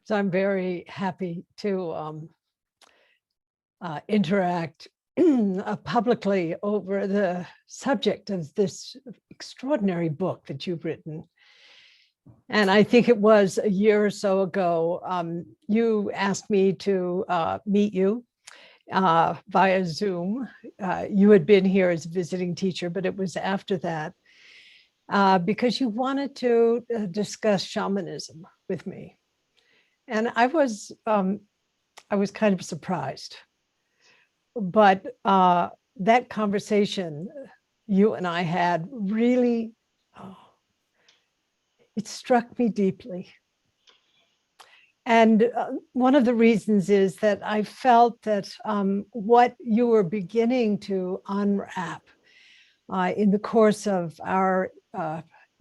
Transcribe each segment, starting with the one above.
So I'm very happy to interact publicly over the subject of this extraordinary book that you've written. And I think it was a year or so ago, you asked me to meet you via Zoom. You had been here as a visiting teacher, but it was after that because you wanted to discuss shamanism with me. And I was kind of surprised, but that conversation you and I had really, it struck me deeply. And one of the reasons is that I felt that what you were beginning to unwrap in the course of our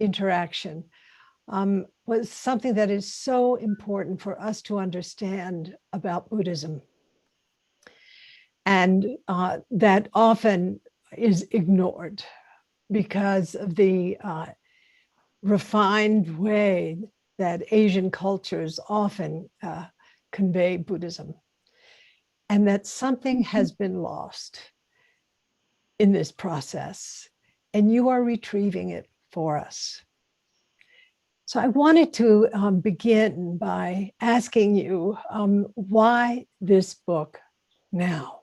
interaction was something that is so important for us to understand about Buddhism. And that often is ignored because of the refined way that Asian cultures often convey Buddhism, and that something has been lost in this process, and you are retrieving it for us. So I wanted to begin by asking you why this book now?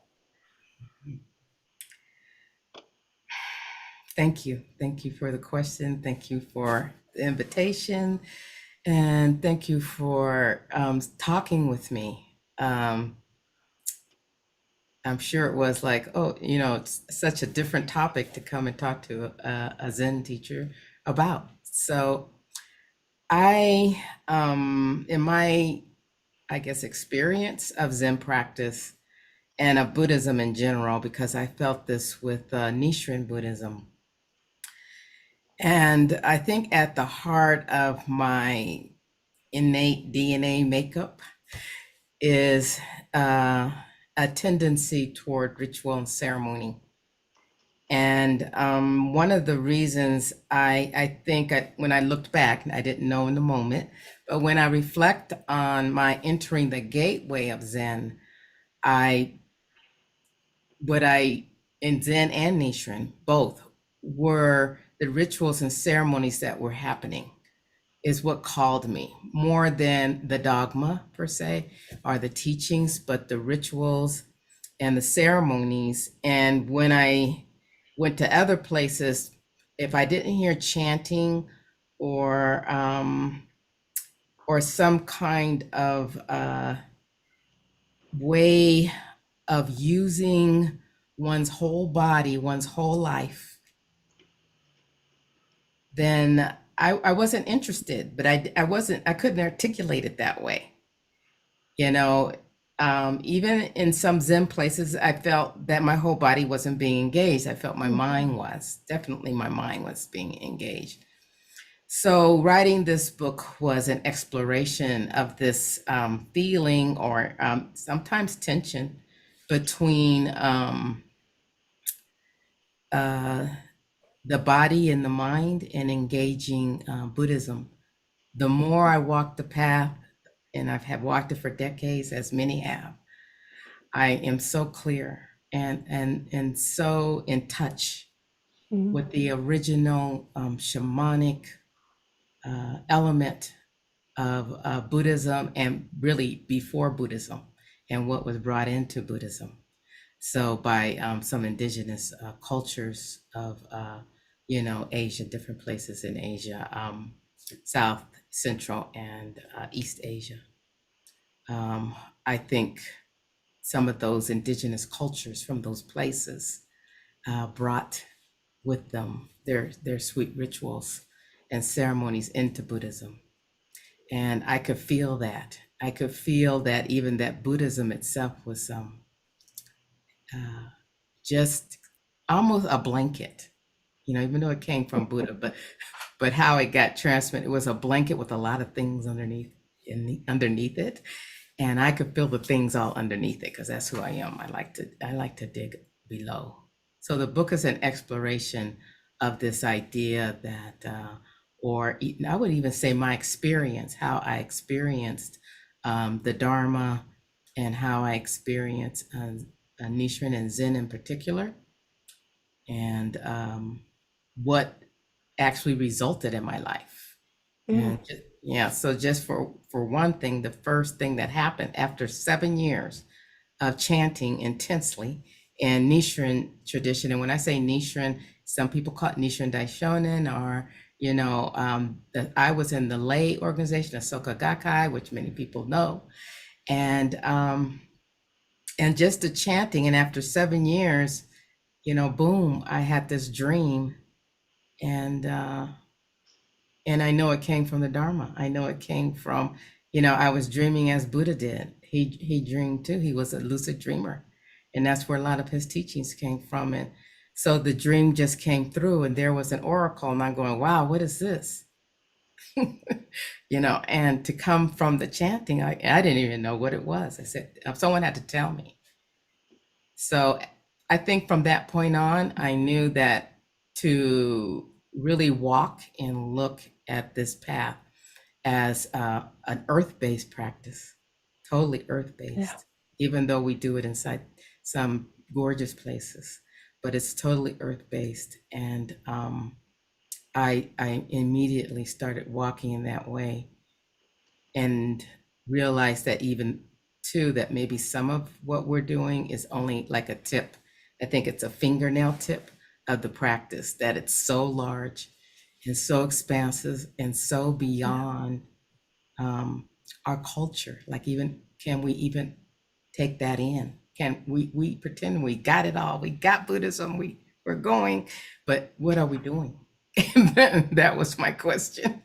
Thank you. Thank you for the question. Thank you for the invitation. And thank you for talking with me. I'm sure it was like, oh, it's such a different topic to come and talk to a Zen teacher about. So I, in my, I guess, experience of Zen practice and of Buddhism in general, because I felt this with Nichiren Buddhism. And I think at the heart of my innate DNA makeup is a tendency toward ritual and ceremony. And one of the reasons I think when I looked back, I didn't know in the moment, but when I reflect on my entering the gateway of Zen, in Zen and Nichiren, both were the rituals and ceremonies that were happening is what called me, more than the dogma per se or the teachings, but the rituals and the ceremonies. And when I went to other places, if I didn't hear chanting or some kind of way of using one's whole body, one's whole life, then I wasn't interested, but I couldn't articulate it that way. Even in some Zen places, I felt that my whole body wasn't being engaged. I felt my mind was, definitely my mind was being engaged. So writing this book was an exploration of this feeling or sometimes tension between the body and the mind and engaging Buddhism. The more I walked the path, and have walked it for decades, as many have, I am so clear and so in touch with the original shamanic element of Buddhism, and really before Buddhism and what was brought into Buddhism. So by some indigenous cultures of, Asia, different places in Asia, South, Central, and East Asia. I think some of those indigenous cultures from those places brought with them their sweet rituals and ceremonies into Buddhism. And I could feel that. I could feel that even that Buddhism itself was just almost a blanket, even though it came from Buddha, but how it got transmitted, it was a blanket with a lot of things underneath it. And I could feel the things all underneath it because that's who I am. I like to dig below. So the book is an exploration of this idea that, or I would even say my experience, how I experienced the Dharma, and how I experience Nichiren and Zen in particular, and what actually resulted in my life. Mm. And yeah, so just for one thing, the first thing that happened after 7 years of chanting intensely in Nichiren tradition, and when I say Nichiren, some people call it Nichiren Daishonin, or I was in the lay organization of Soka Gakkai, which many people know, and just the chanting, and after 7 years, boom, I had this dream, and I know it came from the Dharma. I know it came from, I was dreaming as Buddha did. He dreamed too. He was a lucid dreamer, and that's where a lot of his teachings came from. And so the dream just came through, and there was an oracle, and I'm going, wow, what is this? And to come from the chanting, I didn't even know what it was. I said, someone had to tell me. So I think from that point on, I knew that to really walk and look at this path as an earth-based practice, totally Yeah. earth-based, even though we do it inside some gorgeous places, but it's totally earth-based. And I immediately started walking in that way, and realize that even too, that maybe some of what we're doing is only like a tip. I think it's a fingernail tip of the practice, that it's so large and so expansive and so beyond our culture. Like, even, can we even take that in? Can we pretend we got it all? We got Buddhism, we're going, but what are we doing? That was my question.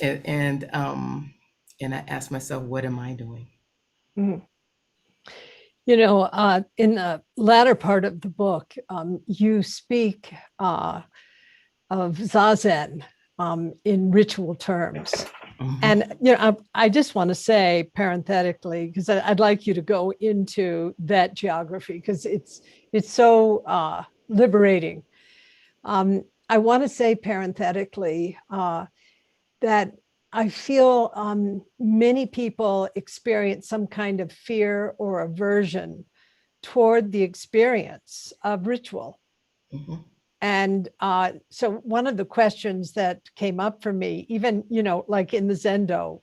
And I asked myself, what am I doing? Mm. In the latter part of the book, you speak of Zazen in ritual terms. Mhm. And I just want to say parenthetically, because I'd like you to go into that geography, because it's so liberating. I want to say parenthetically that I feel many people experience some kind of fear or aversion toward the experience of ritual. Mhm. And so one of the questions that came up for me, even, like in the Zendo,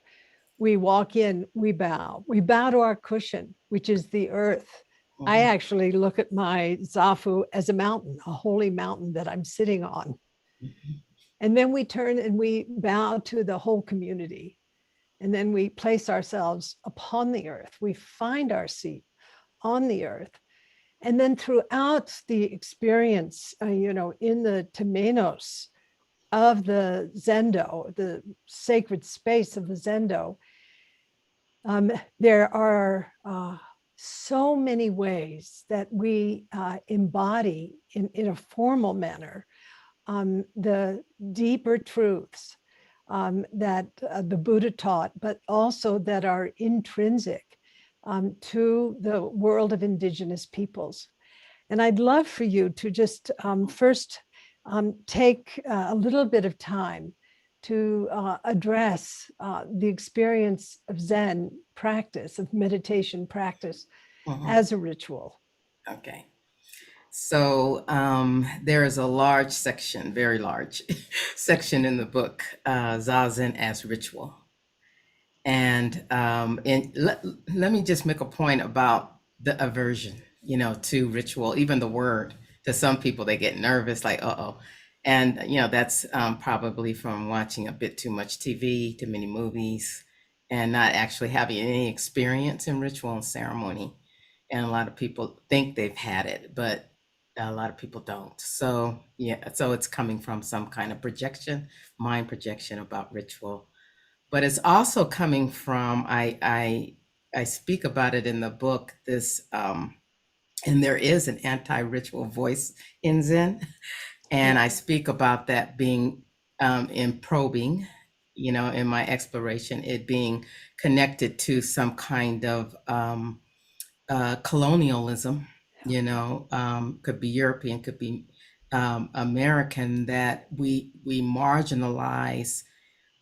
we walk in, we bow to our cushion, which is the earth. I Mhm. actually look at my Zafu as a mountain, a holy mountain that I'm sitting on. Mhm. And then we turn and we bow to the whole community. And then we place ourselves upon the earth. We find our seat on the earth. And then throughout the experience, in the temenos of the Zendo, the sacred space of the Zendo, there are so many ways that we embody in a formal manner the deeper truths that the Buddha taught, but also that are intrinsic to the world of indigenous peoples. And I'd love for you to just first take a little bit of time to address the experience of Zen practice, of meditation practice Mhm. as a ritual. Okay. So there is a large section, very large section in the book, Zazen as Ritual. And let me just make a point about the aversion, to ritual, even the word. To some people, they get nervous, like, uh-oh. And, that's probably from watching a bit too much TV, too many movies, and not actually having any experience in ritual and ceremony. And a lot of people think they've had it, but a lot of people don't. So, yeah, so it's coming from some kind of projection, mind projection about ritual. But it's also coming from, I speak about it in the book, this and there is an anti-ritual voice in Zen, and I speak about that being in probing, in my exploration, it being connected to some kind of colonialism, could be European, could be American, that we marginalize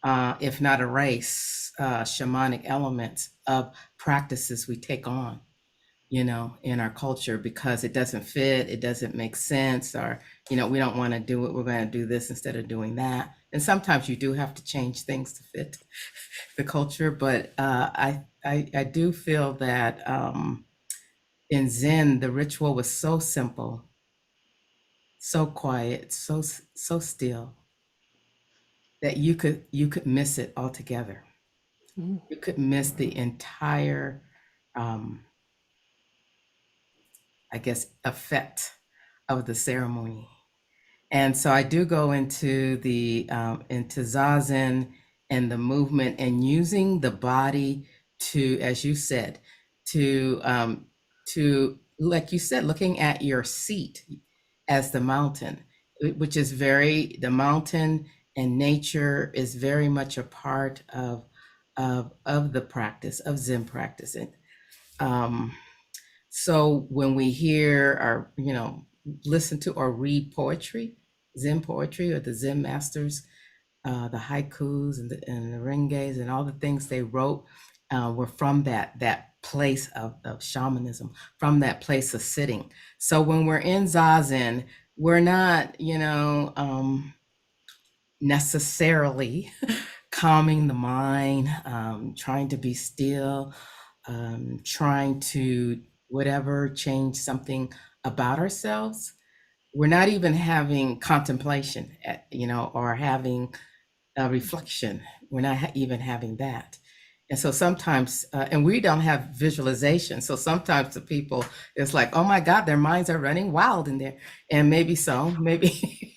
if not erase, shamanic elements of practices we take on, in our culture because it doesn't fit, it doesn't make sense, or, we don't want to do it. We're going to do this instead of doing that. And sometimes you do have to change things to fit the culture. But I do feel that in Zen, the ritual was so simple, so quiet, so still that you could miss it altogether. Mm. You could miss the entire, um, I guess, effect of the ceremony. And so I do go into the into zazen and the movement and using the body to, as you said, to like you said, looking at your seat as the mountain, which is the mountain and nature is very much a part of the practice of Zen practice. And um, so when we hear or, listen to or read poetry, Zen poetry or the Zen masters, the haikus and the renges and all the things they wrote were from that place of shamanism, from that place of sitting. So when we're in Zazen, we're not, necessarily calming the mind, trying to be still, trying to whatever change something about ourselves. We're not even having contemplation, or having a reflection. We're not even having that. And so sometimes, and we don't have visualization. So sometimes the people, it's like, oh my God, their minds are running wild in there. And maybe so, maybe,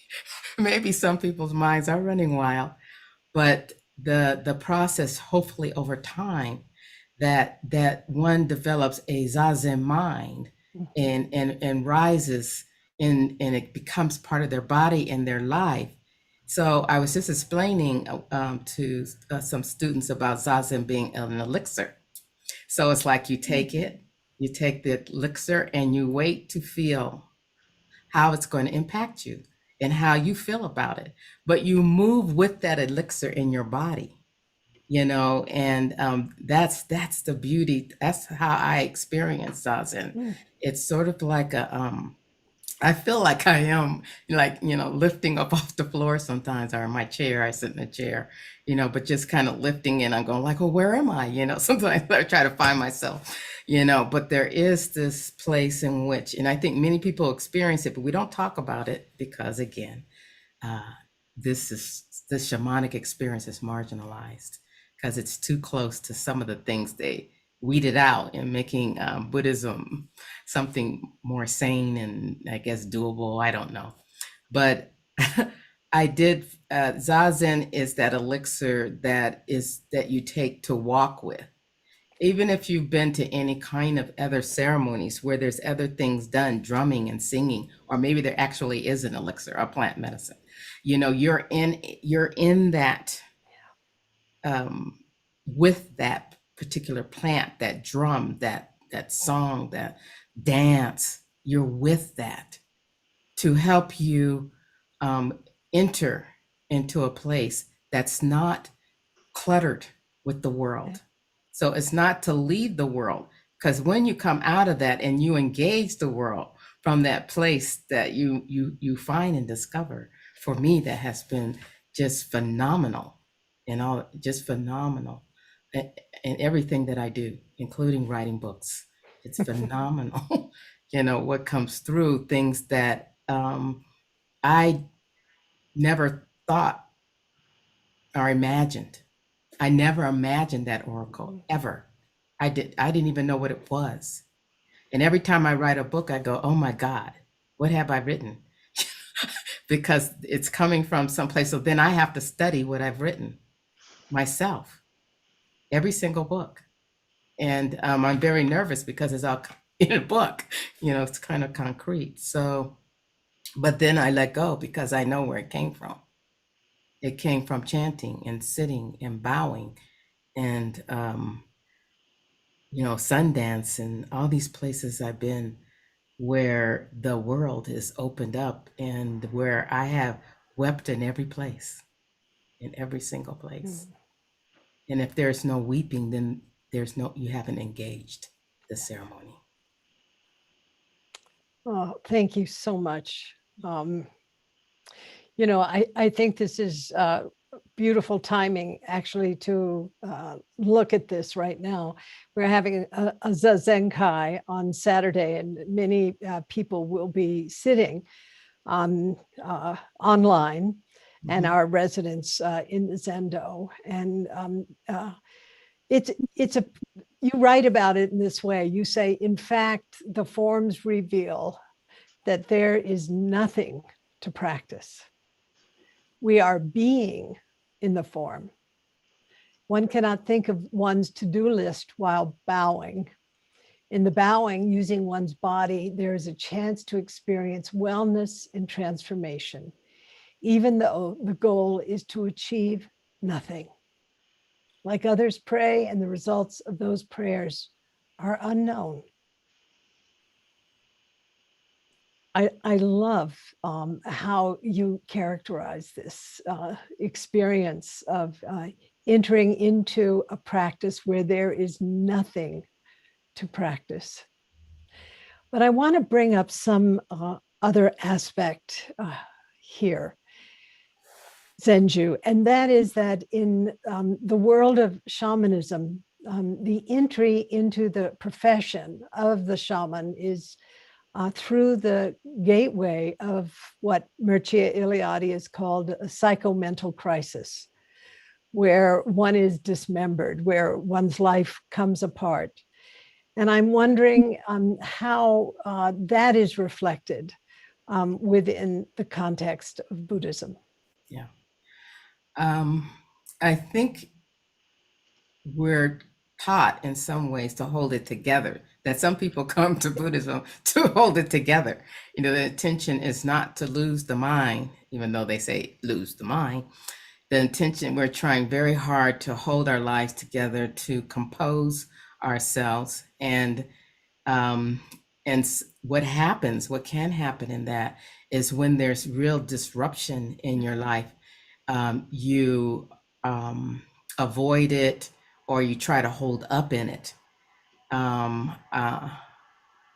maybe some people's minds are running wild, but the process, hopefully over time, that one develops a zazen mind and rises and it becomes part of their body and their life. So I was just explaining to some students about zazen being an elixir. So it's like you take the elixir and you wait to feel how it's going to impact you and how you feel about it. But you move with that elixir in your body, and that's the beauty. That's how I experience zazen. Mm. It's sort of like I feel like I am like, lifting up off the floor sometimes, or in my chair, I sit in a chair, but just kind of lifting and I'm going like, well, where am I? Sometimes I try to find myself, but there is this place in which, and I think many people experience it, but we don't talk about it because again, uh, the shamanic experience is marginalized because it's too close to some of the things they weeded out in making Buddhism something more sane and I guess doable. I don't know. But I did, Zazen is that elixir that you take to walk with. Even if you've been to any kind of other ceremonies where there's other things done, drumming and singing, or maybe there actually is an elixir, a plant medicine, you're in that um, with that particular plant, that drum, that song, that dance. You're with that to help you um, enter into a place that's not cluttered with the world. So it's not to leave the world, because when you come out of that and you engage the world from that place that you find and discover, for me that has been just phenomenal, and all just phenomenal in everything that I do, including writing books. It's phenomenal, what comes through, things that I never thought or imagined. I never imagined that oracle ever. I didn't even know what it was. And every time I write a book, I go, oh my God, what have I written? Because it's coming from someplace. So then I have to study what I've written myself, every single book. And I'm very nervous because it's all in a book, it's kind of concrete. So, but then I let go because I know where it came from. It came from chanting and sitting and bowing and Sundance and all these places I've been where the world is opened up and where I have wept in every place. in every single place. Mm. And if there's no weeping, then you haven't engaged the ceremony. Oh, thank you so much. I think this is beautiful timing actually to look at this right now. We're having a Zazenkai on Saturday, and many people will be sitting online, and our residents in the Zendo. And it's a you write about it in this way. You say, in fact, the forms reveal that there is nothing to practice. We are being in the form. One cannot think of one's to-do list while bowing. In the bowing, using one's body, there is a chance to experience wellness and transformation, even though the goal is to achieve nothing. Like others pray, and the results of those prayers are unknown. I love how you characterize this experience of entering into a practice where there is nothing to practice. But I want to bring up some other aspect here, Zenju, and that is that in the world of shamanism, the entry into the profession of the shaman is through the gateway of what Mircea Eliade has called a psychomental crisis, where one is dismembered, where one's life comes apart. And I'm wondering how that is reflected within the context of Buddhism. Yeah. I think we're taught in some ways to hold it together, that some people come to Buddhism to hold it together. The intention is not to lose the mind, even though they say lose the mind. The intention, we're trying very hard to hold our lives together, to compose ourselves. And what can happen in that is when there's real disruption in your life, you avoid it, or you try to hold up in it.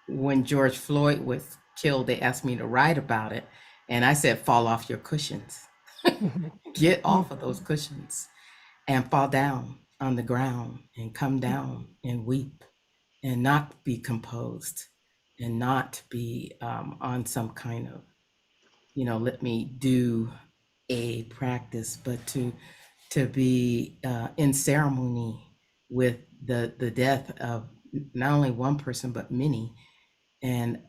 When George Floyd was killed, they asked me to write about it. And I said, fall off your cushions. Get off of those cushions and fall down on the ground and come down and weep and not be composed and not be on some kind of, let me do a practice, but to be in ceremony with the death of not only one person but many, and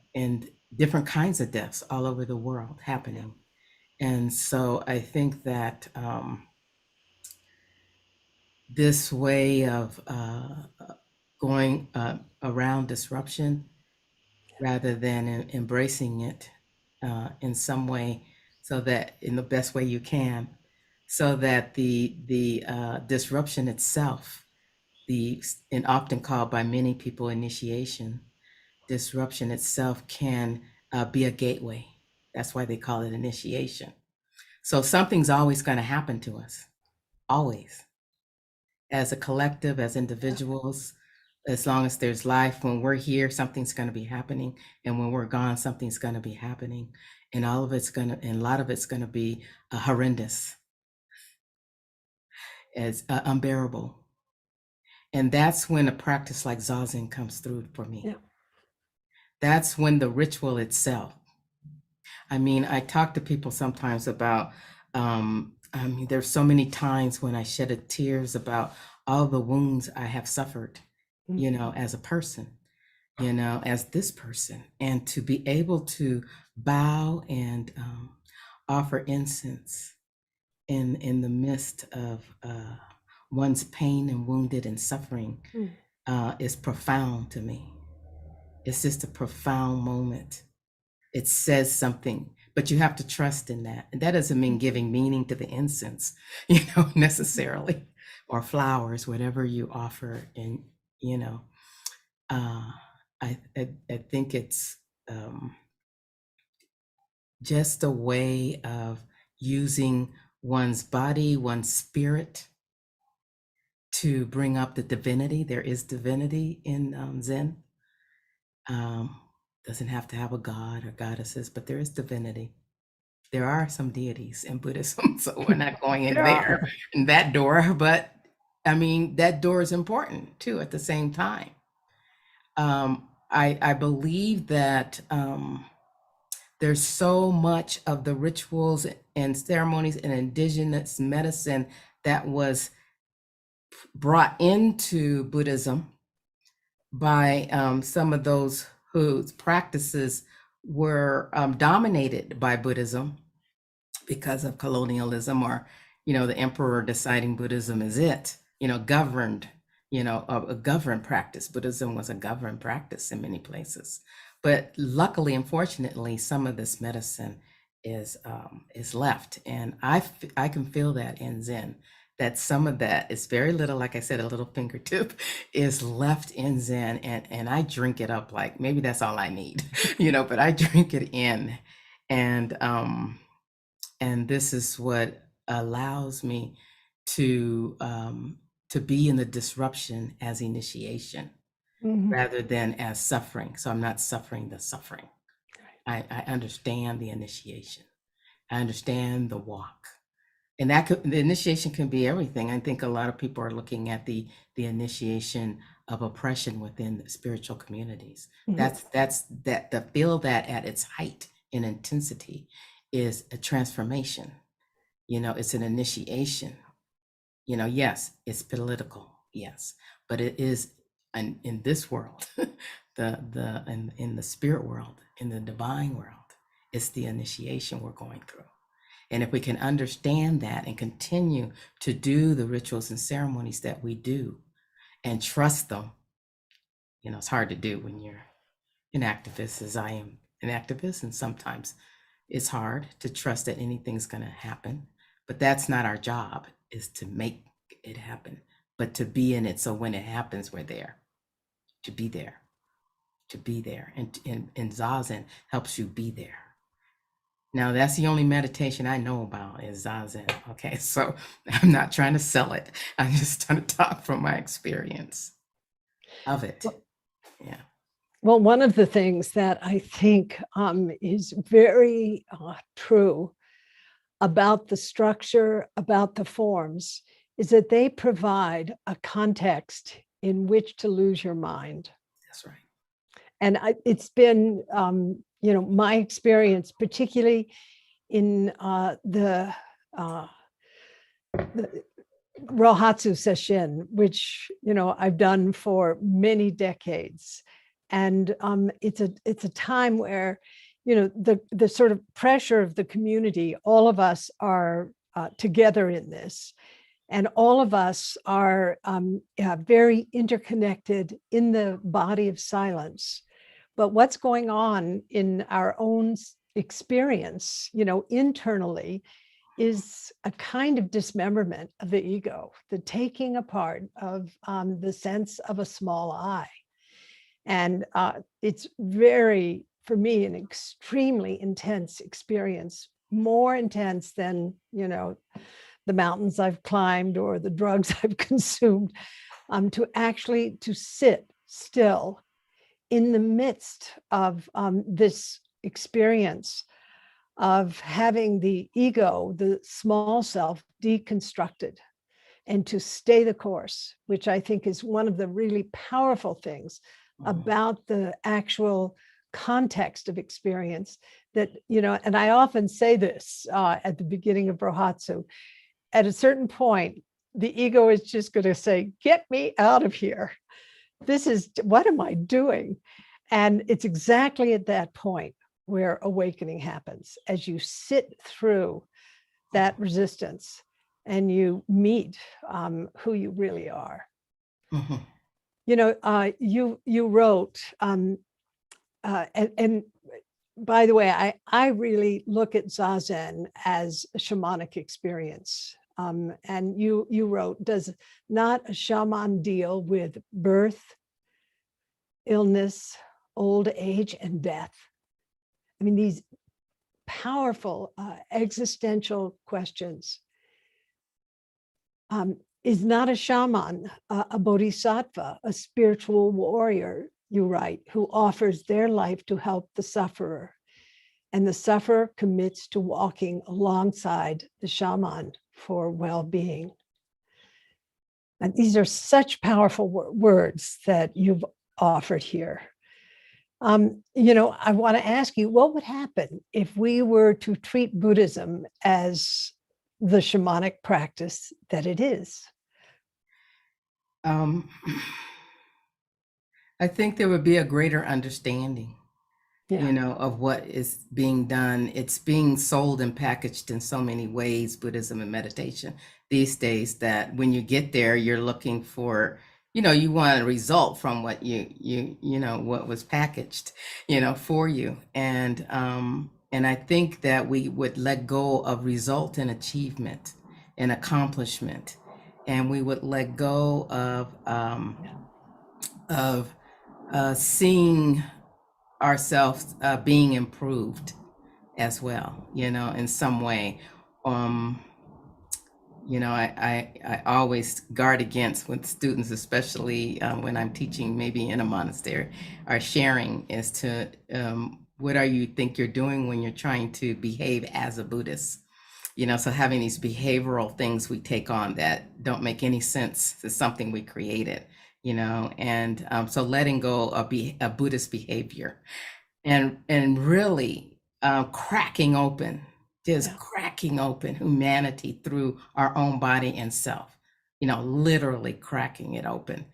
different kinds of deaths all over the world happening. And so I think that this way of going around disruption rather than embracing it in some way, so that in the best way you can, so that the disruption itself, and often called by many people initiation, disruption itself can be a gateway. That's why they call it initiation. So something's always going to happen to us, always, as a collective, as individuals. As long as there's life, when we're here, something's going to be happening, and when we're gone, something's going to be happening, and a lot of it's going to be horrendous, as unbearable. And that's when a practice like Zazen comes through for me. Yeah. That's when the ritual itself. I mean, I talk to people sometimes about, there's so many times when I shed tears about all the wounds I have suffered, as a person, as this person, and to be able to bow and offer incense in the midst of one's pain and wounded and suffering is profound to me. It's just a profound moment. It says something, but you have to trust in that. And that doesn't mean giving meaning to the incense, necessarily, or flowers, whatever you offer. And, I think it's just a way of using one's body, one's spirit, to bring up the divinity. There is divinity in Zen. Doesn't have to have a god or goddesses, but there is divinity. There are some deities in Buddhism, so we're not going in There there, are. in that door, but I mean, that door is important too at the same time. I believe that there's so much of the rituals and ceremonies and indigenous medicine that was brought into Buddhism by some of those whose practices were dominated by Buddhism because of colonialism, or, the emperor deciding Buddhism is it, governed, a governed practice. Buddhism was a governed practice in many places. But luckily, unfortunately, some of this medicine is left. And I can feel that in Zen, that some of that is very little, like I said, a little fingertip is left in Zen, and I drink it up like maybe that's all I need, but I drink it in. And this is what allows me to be in the disruption as initiation Mhm. rather than as suffering. So I'm not suffering the suffering. I understand the initiation. I understand the walk. And the initiation can be everything. I think a lot of people are looking at the initiation of oppression within spiritual communities. Mhm. To feel that at its height in intensity is a transformation. It's an initiation. Yes, it's political, yes, but it is in this world, in the spirit world, in the divine world, it's the initiation we're going through. And if we can understand that and continue to do the rituals and ceremonies that we do and trust them, it's hard to do when you're an activist, as I am an activist, and sometimes it's hard to trust that anything's going to happen. But that's not our job, is to make it happen, but to be in it. So when it happens, we're there, to be there, to be there. And Zazen helps you be there. Now, that's the only meditation I know about is Zazen. Okay, so I'm not trying to sell it. I'm just trying to talk from my experience of it. Yeah. Well, one of the things that I think is very true about the structure, about the forms, is that they provide a context in which to lose your mind. That's right. And it's been, my experience, particularly in the Rohatsu Sesshin, which I've done for many decades, and it's a time where the sort of pressure of the community. All of us are together in this, and all of us are very interconnected in the body of silence. But what's going on in our own experience, internally, is a kind of dismemberment of the ego, the taking apart of the sense of a small I. And it's very, for me, an extremely intense experience, more intense than, the mountains I've climbed or the drugs I've consumed, to sit still in the midst of this experience of having the ego, the small self, deconstructed, and to stay the course, which I think is one of the really powerful things about the actual context of experience. That, and I often say this at the beginning of Rohatsu, at a certain point, the ego is just going to say, get me out of here. What am I doing? And it's exactly at that point where awakening happens, as you sit through that resistance and you meet who you really are. Mm-hmm. You wrote, and by the way, I really look at Zazen as a shamanic experience. And you wrote, does not a shaman deal with birth, illness, old age, and death? I mean, these powerful existential questions. is not a shaman, a bodhisattva, a spiritual warrior, you write, who offers their life to help the sufferer. And the sufferer commits to walking alongside the shaman for well-being. And these are such powerful words that you've offered here. I want to ask you, what would happen if we were to treat Buddhism as the shamanic practice that it is? I think there would be a greater understanding, of what is being done. It's being sold and packaged in so many ways, Buddhism and meditation these days, that when you get there, you're looking for, you want a result from what what was packaged, for you. And I think that we would let go of result and achievement and accomplishment, and we would let go of seeing ourselves being improved as well, in some way. I always guard against with students, especially when I'm teaching maybe in a monastery, are sharing as to what are you think you're doing when you're trying to behave as a Buddhist. So having these behavioral things we take on that don't make any sense to something we created, and so letting go of a Buddhist behavior and really cracking open humanity through our own body and self, literally cracking it open.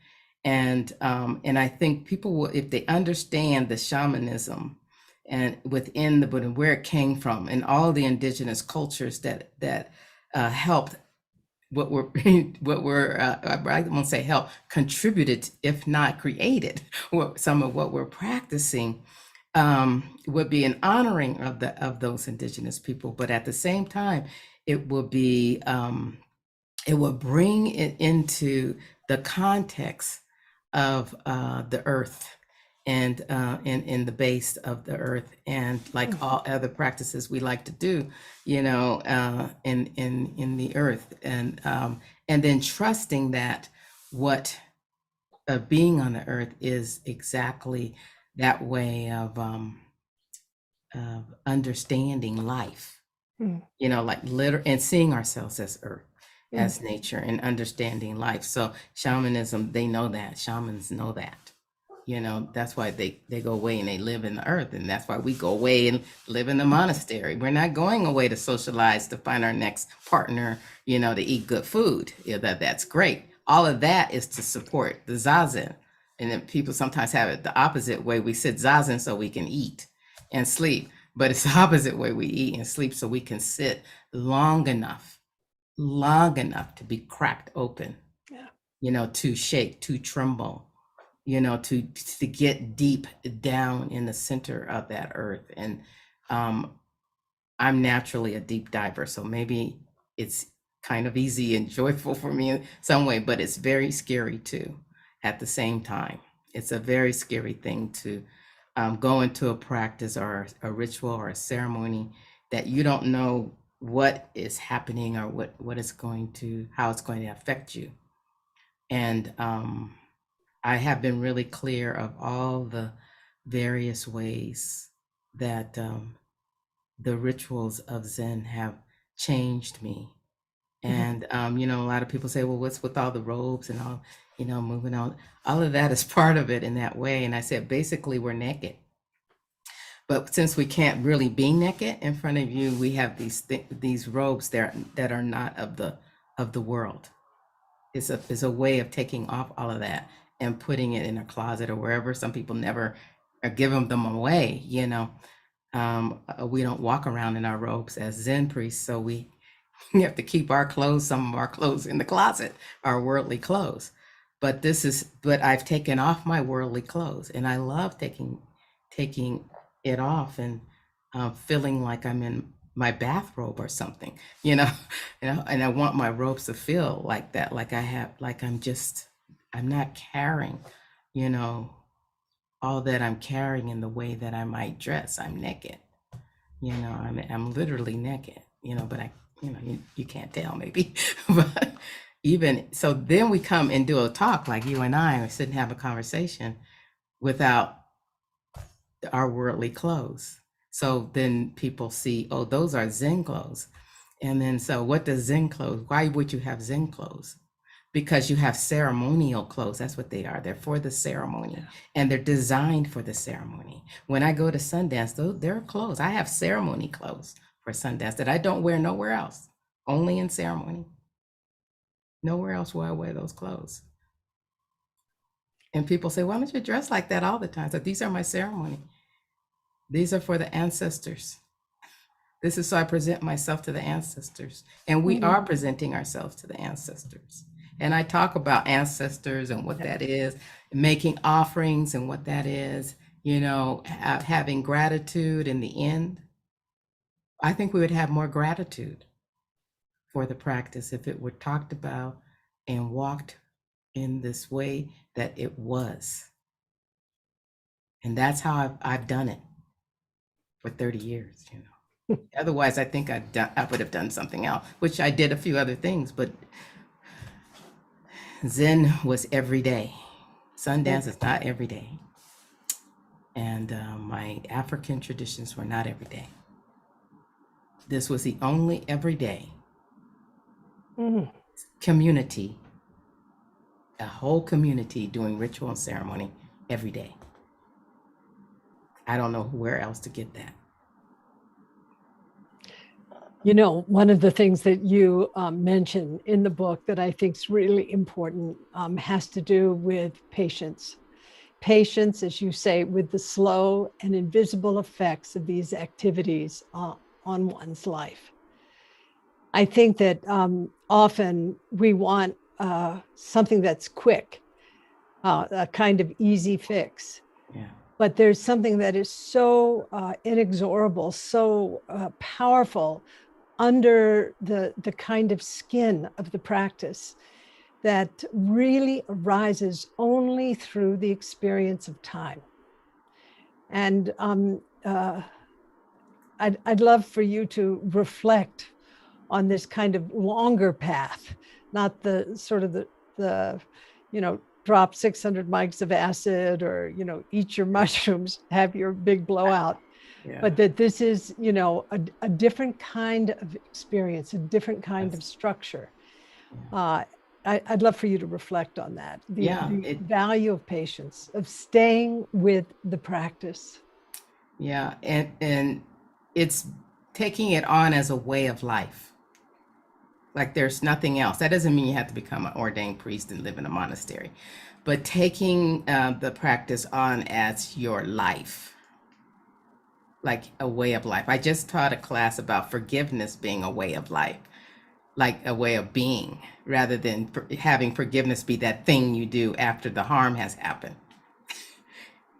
And I think people will, if they understand the shamanism and within the Buddha, where it came from, and all the indigenous cultures that helped what we're I won't say help, contributed, if not created, some of what we're practicing, would be an honoring of those indigenous people, but at the same time, it will be it will bring it into the context of the earth and in the base of the earth, and like all other practices we like to do, in the earth, and then trusting that what being on the earth is exactly that way of understanding life, like and seeing ourselves as earth, as nature, and understanding life. So shamanism, they know that. Shamans know that. That's why they go away and they live in the earth, and that's why we go away and live in the monastery. We're not going away to socialize, to find our next partner, to eat good food. That's great. All of that is to support the zazen. And then people sometimes have it the opposite way. We sit zazen so we can eat and sleep, but it's the opposite way. We eat and sleep so we can sit long enough to be cracked open, to shake, to tremble, to get deep down in the center of that earth. And I'm naturally a deep diver, so maybe it's kind of easy and joyful for me in some way, but it's very scary too. At the same time, it's a very scary thing to go into a practice or a ritual or a ceremony that you don't know what is happening or how it's going to affect you. And I have been really clear of all the various ways that the rituals of Zen have changed me. And a lot of people say, well, what's with all the robes and all, moving on? All of that is part of it in that way. And I said, basically, we're naked. But since we can't really be naked in front of you, we have these robes that are not of the world. It's a way of taking off all of that and putting it in a closet or wherever. Some people never give them away. We don't walk around in our robes as Zen priests, so we have to keep some of our clothes in the closet, our worldly clothes. But I've taken off my worldly clothes, and I love taking it off and feeling like I'm in my bathrobe or something, and I want my robes to feel like that, like I'm not carrying, all that I'm carrying in the way that I might dress. I'm naked, I'm literally naked, but you can't tell maybe, but even so, then we come and do a talk like you and I sit and have a conversation without our worldly clothes. So then people see, oh, those are Zen clothes. And then, so what does Zen clothes? Why would you have Zen clothes? Because you have ceremonial clothes. That's what they are. They're for the ceremony, and they're designed for the ceremony. When I go to Sundance, they're clothes. I have ceremony clothes for Sundance that I don't wear nowhere else, only in ceremony. Nowhere else will I wear those clothes. And people say, why don't you dress like that all the time? So these are my ceremony. These are for the ancestors. This is so I present myself to the ancestors. And we are presenting ourselves to the ancestors. And I talk about ancestors and what that is, making offerings and what that is, having gratitude in the end. I think we would have more gratitude for the practice if it were talked about and walked in this way that it was. And that's how I've done it for 30 years, Otherwise, I think I would have done something else, which I did a few other things, but Zen was every day. Sundance is not every day. And my African traditions were not every day. This was the only everyday community, a whole community doing ritual and ceremony every day. I don't know where else to get that. One of the things that you mention in the book that I think is really important has to do with patience. Patience, as you say, with the slow and invisible effects of these activities on one's life. I think that often we want something that's quick, a kind of easy fix. Yeah. But there's something that is so inexorable, so powerful under the kind of skin of the practice that really arises only through the experience of time. And I'd love for you to reflect on this kind of longer path, not the sort of the drop 600 mics of acid or, eat your mushrooms, have your big blowout. Yeah. But that this is, a different kind of experience, a different kind of structure. I'd love for you to reflect on that. The value of patience, of staying with the practice. Yeah, and it's taking it on as a way of life. Like there's nothing else. That doesn't mean you have to become an ordained priest and live in a monastery, but taking the practice on as your life, like a way of life. I just taught a class about forgiveness being a way of life, like a way of being, rather than having forgiveness be that thing you do after the harm has happened.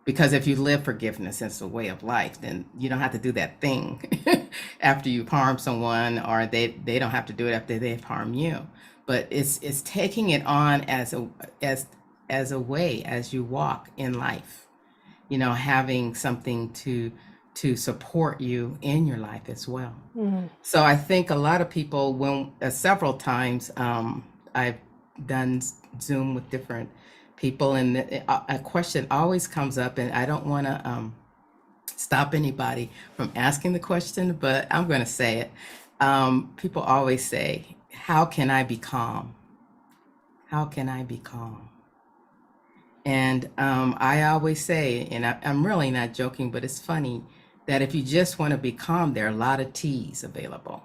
Because if you live forgiveness as a way of life, then you don't have to do that thing after you've harmed someone, or they don't have to do it after they've harmed you. But it's taking it on as a way as you walk in life, having something to support you in your life as well. Mm-hmm. So I think a lot of people, when several times I've done Zoom with different people, and a question always comes up, and I don't want to stop anybody from asking the question, but I'm going to say it. People always say, how can I be calm? How can I be calm? And I always say, and I'm really not joking, but it's funny, that if you just want to be calm, there are a lot of teas available.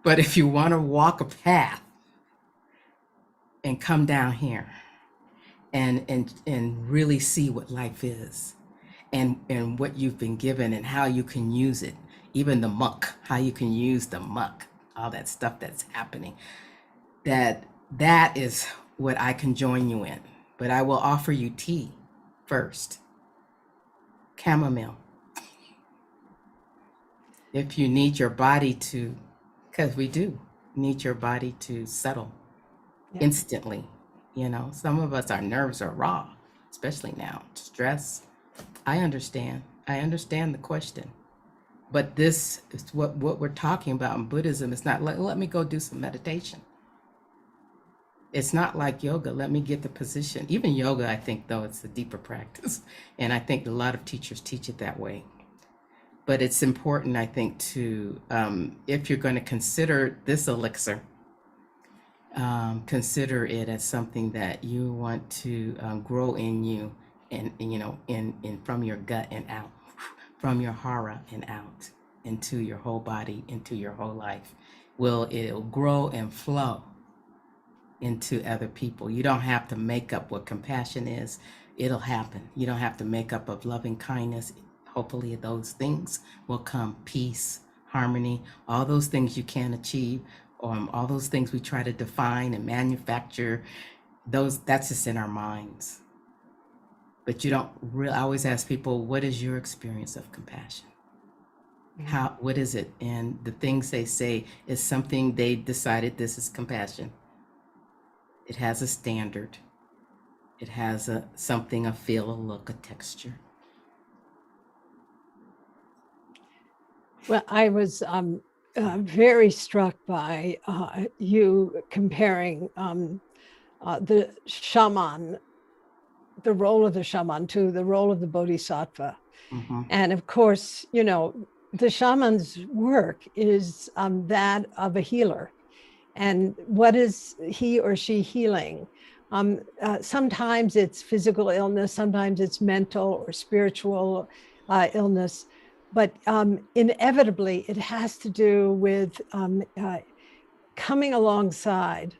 But if you want to walk a path and come down here and really see what life is, and what you've been given and how you can use it, even the muck, how you can use the muck, all that stuff that's happening, that is what I can join you in. But I will offer you tea first, chamomile. If you need your body to, because we do need your body to settle instantly. Some of us, our nerves are raw, especially now, stress. I understand the question, but this is what we're talking about in Buddhism. It's not let me go do some meditation. It's not like yoga. Let me get the position. Even yoga, I think, though, it's a deeper practice. And I think a lot of teachers teach it that way. But it's important, I think, to, if you're going to consider this elixir, consider it as something that you want to grow in you, and you know, in from your gut and out, from your hara and out, into your whole body, into your whole life. It'll grow and flow into other people. You don't have to make up what compassion is. It'll happen. You don't have to make up of loving kindness. Hopefully those things will come. Peace, harmony, all those things you can achieve, all those things we try to define and manufacture, that's just in our minds. But you don't really, I always ask people, what is your experience of compassion? What is it? And the things they say is something they decided this is compassion. It has a standard. It has something, a feel, a look, a texture. Well, I was very struck by you comparing the shaman, the role of the shaman, to the role of the bodhisattva. Mm-hmm. And of course, you know, the shaman's work is that of a healer. And what is he or she healing? Sometimes it's physical illness, sometimes it's mental or spiritual illness, but inevitably it has to do with coming alongside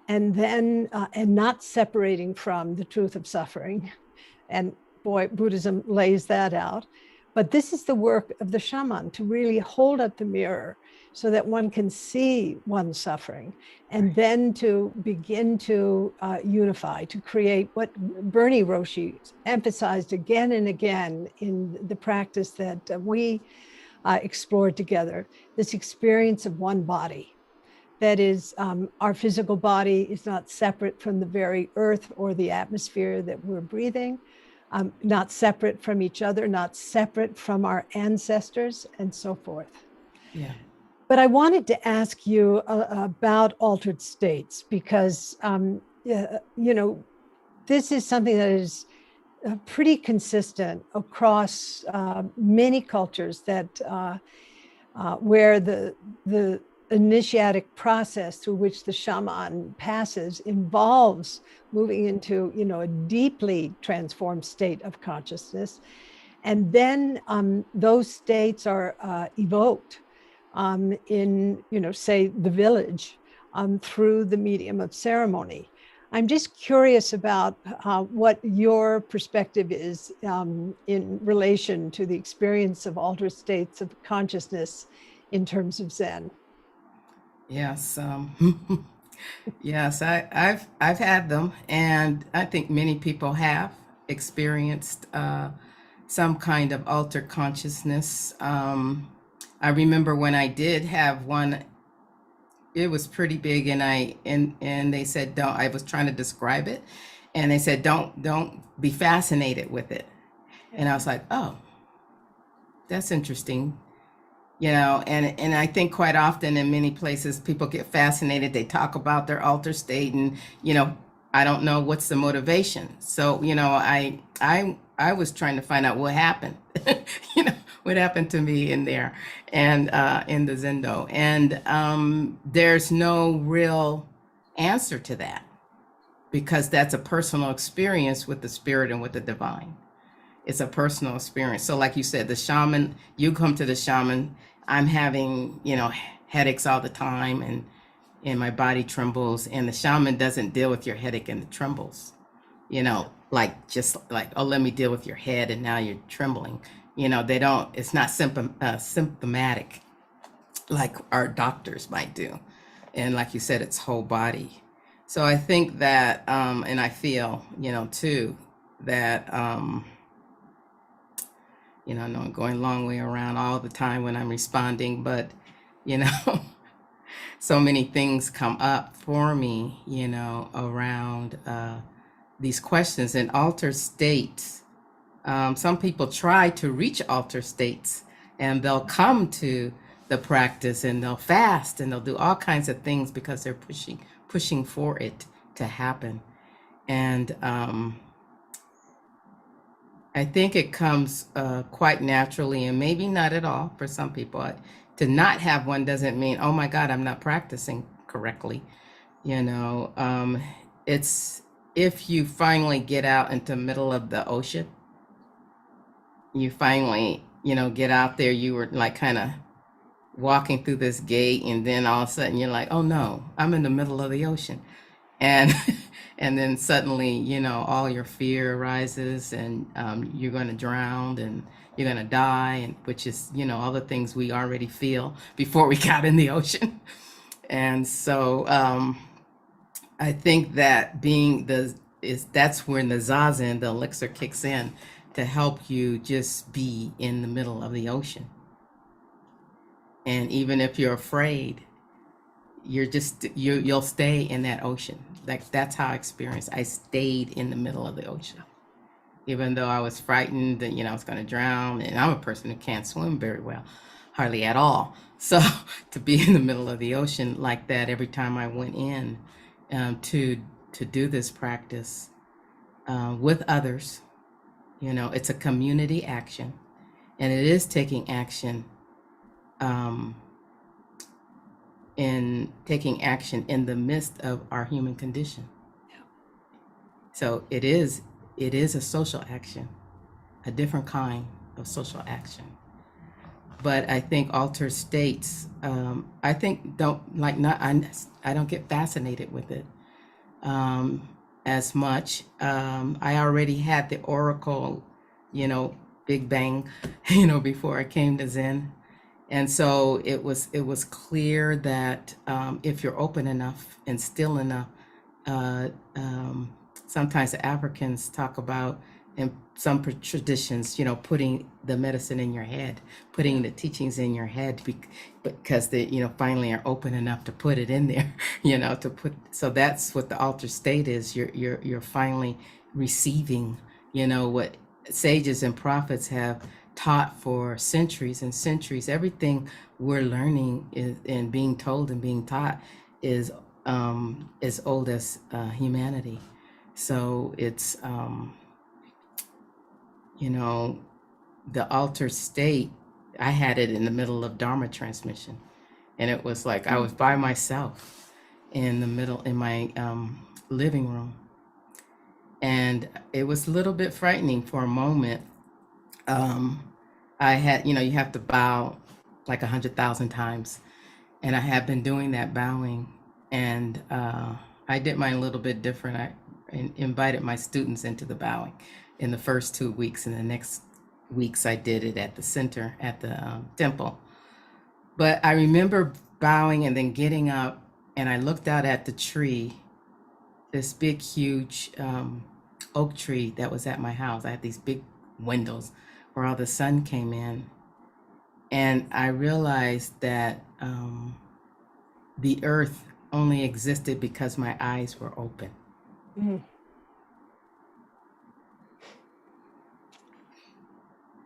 and then and not separating from the truth of suffering. And boy, Buddhism lays that out. But this is the work of the shaman, to really hold up the mirror so that one can see one's suffering, and then to begin to unify, to create what Bernie Roshi emphasized again and again in the practice that we explored together, this experience of one body. That is, our physical body is not separate from the very earth or the atmosphere that we're breathing. Not separate from each other, not separate from our ancestors, and so forth. Yeah. But I wanted to ask you about altered states, because, you know, this is something that is pretty consistent across many cultures, that where the initiatic process through which the shaman passes involves moving into, you know, a deeply transformed state of consciousness. And then those states are evoked in, you know, say the village through the medium of ceremony. I'm just curious about what your perspective is in relation to the experience of altered states of consciousness in terms of Zen. Yes, yes, I've had them, and I think many people have experienced some kind of altered consciousness. I remember when I did have one, it was pretty big, and they said don't. I was trying to describe it, and they said don't be fascinated with it, and I was like, oh, that's interesting. You know, and I think quite often in many places people get fascinated. They talk about their altered state, and you know, I don't know what's the motivation. So you know, I was trying to find out what happened. You know, what happened to me in there, and in the Zendo, and there's no real answer to that, because that's a personal experience with the spirit and with the divine. It's a personal experience. So like you said, the shaman, you come to the shaman, I'm having, you know, headaches all the time, and my body trembles, and the shaman doesn't deal with your headache and the trembles, you know, like just like, oh, let me deal with your head and now you're trembling. You know, they don't, it's not symptomatic like our doctors might do. And like you said, it's whole body. So I think that, and I feel, you know, too, that, you know, I know I'm going a long way around all the time when I'm responding, but, you know, so many things come up for me, you know, around these questions and altered states. Some people try to reach altered states, and they'll come to the practice, and they'll fast, and they'll do all kinds of things because they're pushing for it to happen. And I think it comes quite naturally, and maybe not at all for some people. To not have one doesn't mean, oh my God, I'm not practicing correctly. You know, it's if you finally get out into the middle of the ocean, you finally, get out there, you were like kind of walking through this gate, and then all of a sudden you're like, oh no, I'm in the middle of the ocean. And and then suddenly, all your fear arises, and you're going to drown, and you're going to die, and which is, all the things we already feel before we got in the ocean. And so I think that that's when the zazen, the elixir, kicks in to help you just be in the middle of the ocean. And even if you're afraid, you'll stay in that ocean. Like, that's how I experienced. I stayed in the middle of the ocean, even though I was frightened that I was going to drown, and I'm a person who can't swim very well, hardly at all. So to be in the middle of the ocean like that every time I went in to do this practice with others, it's a community action, and it is taking action in the midst of our human condition. So it is a social action, a different kind of social action. But I think altered states, I think I don't get fascinated with it as much. I already had the oracle, Big Bang, before I came to Zen. And so it was clear that if you're open enough and still enough, sometimes the Africans talk about, in some traditions, putting the medicine in your head, putting the teachings in your head, because they, finally are open enough to put it in there, So that's what the altered state is. You're finally receiving, what sages and prophets have taught for centuries and centuries. Everything we're learning and being told and being taught is as old as humanity. So it's the altered state. I had it in the middle of Dharma transmission, and it was like I was by myself in the middle in my living room, and it was a little bit frightening for a moment. I had, you have to bow like 100,000 times. And I have been doing that bowing. And I did mine a little bit different. I invited my students into the bowing in the first 2 weeks. And the next weeks I did it at the center, at the temple. But I remember bowing and then getting up, and I looked out at the tree, this big, huge oak tree that was at my house. I had these big windows where all the sun came in. And I realized that the earth only existed because my eyes were open. Mm.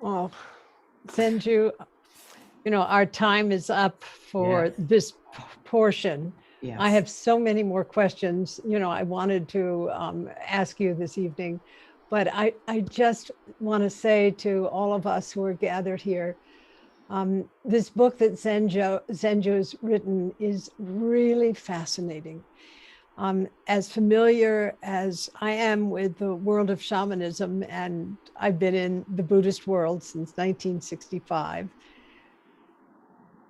Well, Zenju, our time is up for this portion. Yes. I have so many more questions, I wanted to ask you this evening, but I just want to say to all of us who are gathered here, this book that Zenju has written is really fascinating. As familiar as I am with the world of shamanism, and I've been in the Buddhist world since 1965,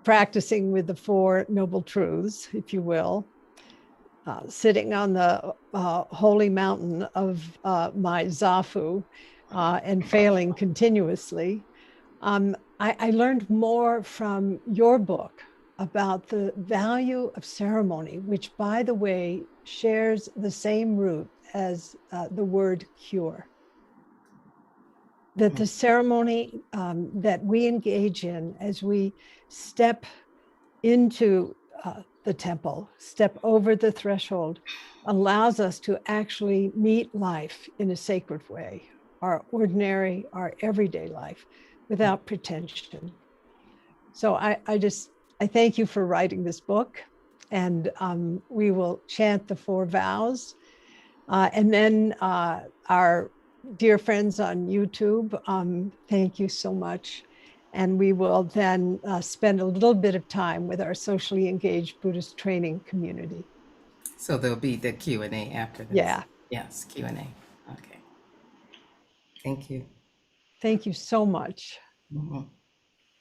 practicing with the Four Noble Truths, if you will, sitting on the holy mountain of my Zafu and failing continuously. I learned more from your book about the value of ceremony, which, by the way, shares the same root as the word cure. That the ceremony that we engage in as we step into the temple, step over the threshold, allows us to actually meet life in a sacred way, our ordinary, our everyday life, without pretension. So I thank you for writing this book, and we will chant the 4 vows And then our dear friends on YouTube, thank you so much. And we will then spend a little bit of time with our socially engaged Buddhist training community. So there'll be the Q&A after this. Yeah. Yes, Q&A. Okay. Thank you. Thank you so much. Mhm.